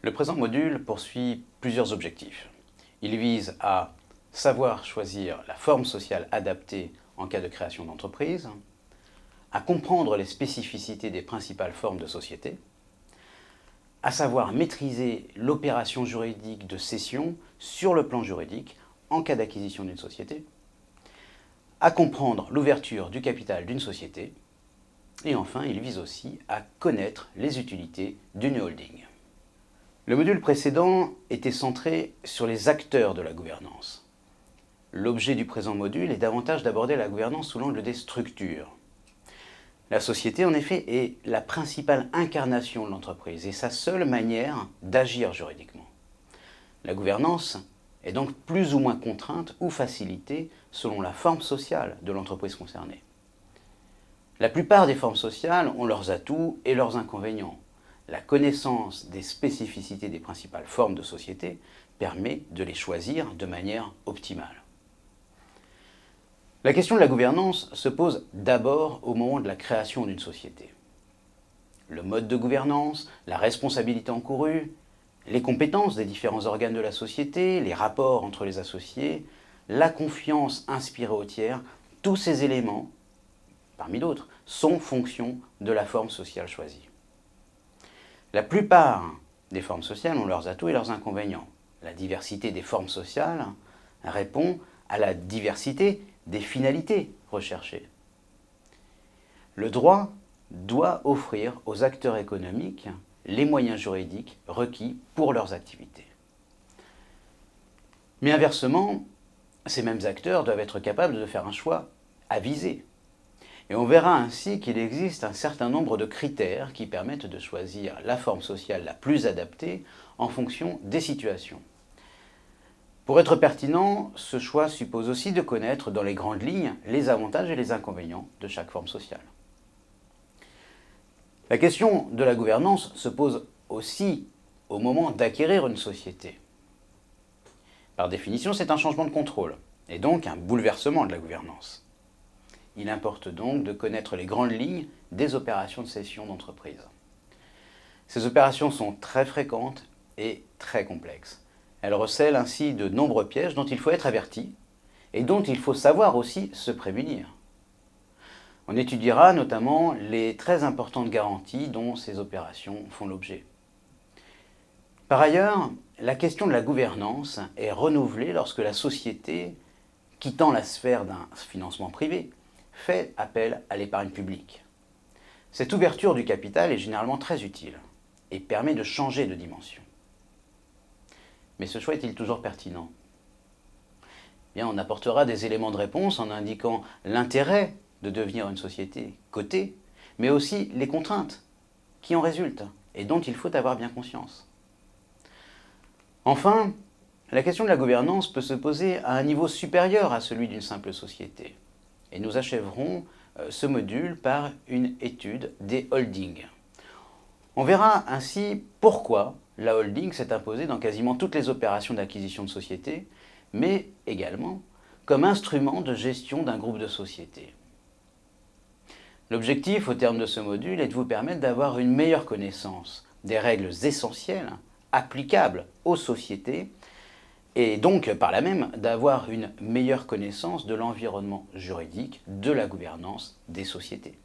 Le présent module poursuit plusieurs objectifs. Il vise à savoir choisir la forme sociale adaptée en cas de création d'entreprise, à comprendre les spécificités des principales formes de société, à savoir maîtriser l'opération juridique de cession sur le plan juridique en cas d'acquisition d'une société, à comprendre l'ouverture du capital d'une société, et enfin, il vise aussi à connaître les utilités d'une holding. Le module précédent était centré sur les acteurs de la gouvernance. L'objet du présent module est davantage d'aborder la gouvernance sous l'angle des structures. La société, en effet, est la principale incarnation de l'entreprise et sa seule manière d'agir juridiquement. La gouvernance est donc plus ou moins contrainte ou facilitée selon la forme sociale de l'entreprise concernée. La plupart des formes sociales ont leurs atouts et leurs inconvénients. La connaissance des spécificités des principales formes de société permet de les choisir de manière optimale. La question de la gouvernance se pose d'abord au moment de la création d'une société. Le mode de gouvernance, la responsabilité encourue, les compétences des différents organes de la société, les rapports entre les associés, la confiance inspirée aux tiers, tous ces éléments, parmi d'autres, sont fonction de la forme sociale choisie. La plupart des formes sociales ont leurs atouts et leurs inconvénients. La diversité des formes sociales répond à la diversité des finalités recherchées. Le droit doit offrir aux acteurs économiques les moyens juridiques requis pour leurs activités. Mais inversement, ces mêmes acteurs doivent être capables de faire un choix avisé. Et on verra ainsi qu'il existe un certain nombre de critères qui permettent de choisir la forme sociale la plus adaptée en fonction des situations. Pour être pertinent, ce choix suppose aussi de connaître dans les grandes lignes les avantages et les inconvénients de chaque forme sociale. La question de la gouvernance se pose aussi au moment d'acquérir une société. Par définition, c'est un changement de contrôle, et donc un bouleversement de la gouvernance. Il importe donc de connaître les grandes lignes des opérations de cession d'entreprise. Ces opérations sont très fréquentes et très complexes. Elles recèlent ainsi de nombreux pièges dont il faut être averti et dont il faut savoir aussi se prémunir. On étudiera notamment les très importantes garanties dont ces opérations font l'objet. Par ailleurs, la question de la gouvernance est renouvelée lorsque la société, quittant la sphère d'un financement privé, fait appel à l'épargne publique. Cette ouverture du capital est généralement très utile et permet de changer de dimension. Mais ce choix est-il toujours pertinent ? Bien, on apportera des éléments de réponse en indiquant l'intérêt de devenir une société cotée, mais aussi les contraintes qui en résultent et dont il faut avoir bien conscience. Enfin, la question de la gouvernance peut se poser à un niveau supérieur à celui d'une simple société. Et nous achèverons ce module par une étude des holdings. On verra ainsi pourquoi la holding s'est imposée dans quasiment toutes les opérations d'acquisition de sociétés, mais également comme instrument de gestion d'un groupe de sociétés. L'objectif au terme de ce module est de vous permettre d'avoir une meilleure connaissance des règles essentielles applicables aux sociétés et donc par là même d'avoir une meilleure connaissance de l'environnement juridique de la gouvernance des sociétés.